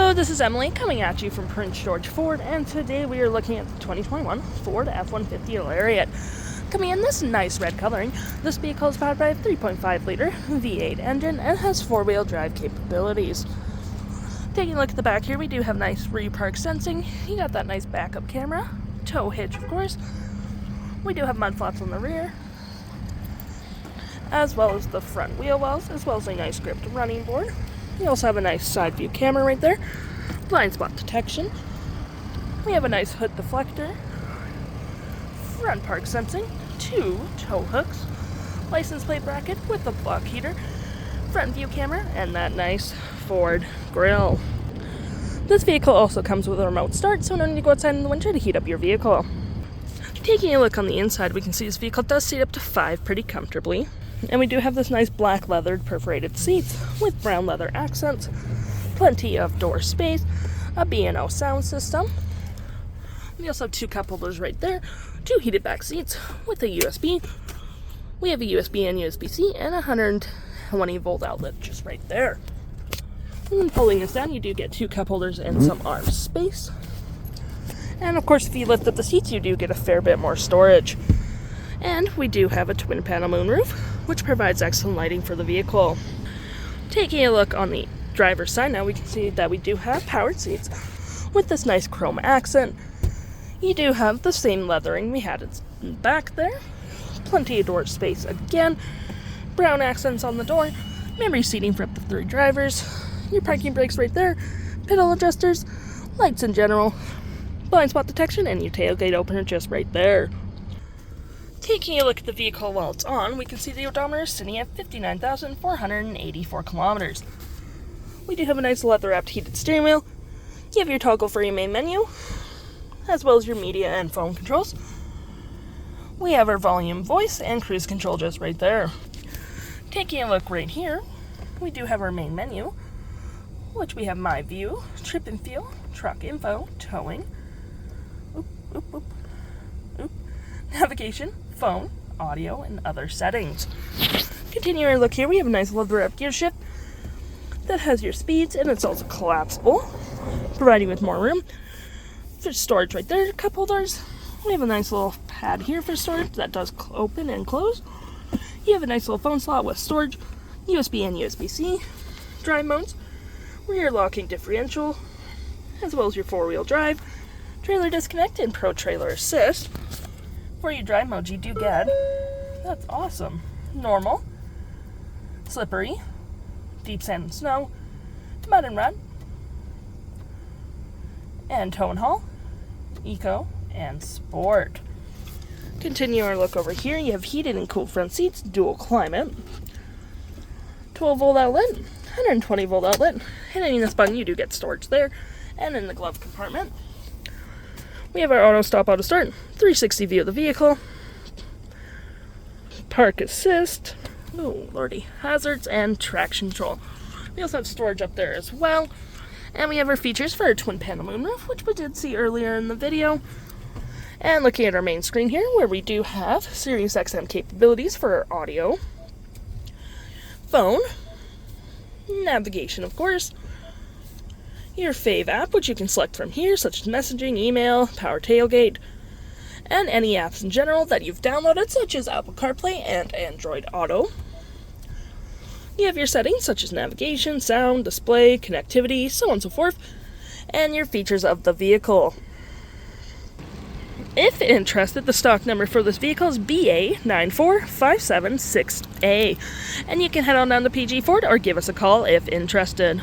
Hello, this is Emily coming at you from Prince George Ford, and today we are looking at the 2021 Ford F-150 Lariat. Coming in this nice red coloring, this vehicle is powered by a 3.5 liter V8 engine and has four-wheel drive capabilities. Taking a look at the back here, we do have nice rear park sensing. You got that nice backup camera, tow hitch of course. We do have mud flaps on the rear, as well as the front wheel wells, as well as a nice gripped running board. We also have a nice side view camera right there, blind spot detection. We have a nice hood deflector, front park sensing, two tow hooks, license plate bracket with a block heater, front view camera, and that nice Ford grille. This vehicle also comes with a remote start, so no need to go outside in the winter to heat up your vehicle. Taking a look on the inside, we can see this vehicle does seat up to 5 pretty comfortably. And we do have this nice black leathered perforated seats with brown leather accents, plenty of door space, a B&O sound system. We also have two cup holders right there, two heated back seats with a USB. We have a USB and USB-C and a 120 volt outlet just right there. And then pulling this down, you do get two cup holders and some arm space. And of course, if you lift up the seats, you do get a fair bit more storage. And we do have a twin panel moonroof, which provides excellent lighting for the vehicle. Taking a look on the driver's side now, we can see that we do have powered seats with this nice chrome accent. You do have the same leathering we had in the back there. Plenty of door space again. Brown accents on the door. Memory seating for up to 3 drivers. Your parking brakes right there. Pedal adjusters. Lights in general. Blind spot detection, and your tailgate opener just right there. Taking a look at the vehicle while it's on, we can see the odometer is sitting at 59,484 kilometers. We do have a nice leather-wrapped heated steering wheel. You have your toggle for your main menu, as well as your media and phone controls. We have our volume, voice, and cruise control just right there. Taking a look right here, we do have our main menu, which we have My View, Trip and Fuel, Truck Info, Towing, navigation, phone, audio, and other settings. Continuing our look here, we have a nice leather-wrapped gear shift that has your speeds, and it's also collapsible, providing with more room. There's storage right there, cup holders. We have a nice little pad here for storage that does open and close. You have a nice little phone slot with storage, USB and USB-C, drive modes, rear locking differential, as well as your 4-wheel drive, trailer disconnect, and Pro Trailer Assist. For your drive modes, you do get, that's awesome, normal, slippery, deep sand and snow, mud and rut, and tow and haul, eco, and sport. Continue our look over here. You have heated and cooled front seats, dual climate, 12 volt outlet, 120 volt outlet, and hitting this button you do get storage there, and in the glove compartment. We have our auto stop, auto start, 360 view of the vehicle, park assist, oh lordy, hazards, and traction control. We also have storage up there as well. And we have our features for our twin panel moonroof, which we did see earlier in the video. And looking at our main screen here, where we do have Sirius XM capabilities for our audio, phone, navigation of course, your fave app, which you can select from here, such as messaging, email, power tailgate, and any apps in general that you've downloaded, such as Apple CarPlay and Android Auto. You have your settings, such as navigation, sound, display, connectivity, so on and so forth, and your features of the vehicle. If interested, the stock number for this vehicle is BA94576A, and you can head on down to PG Ford or give us a call if interested.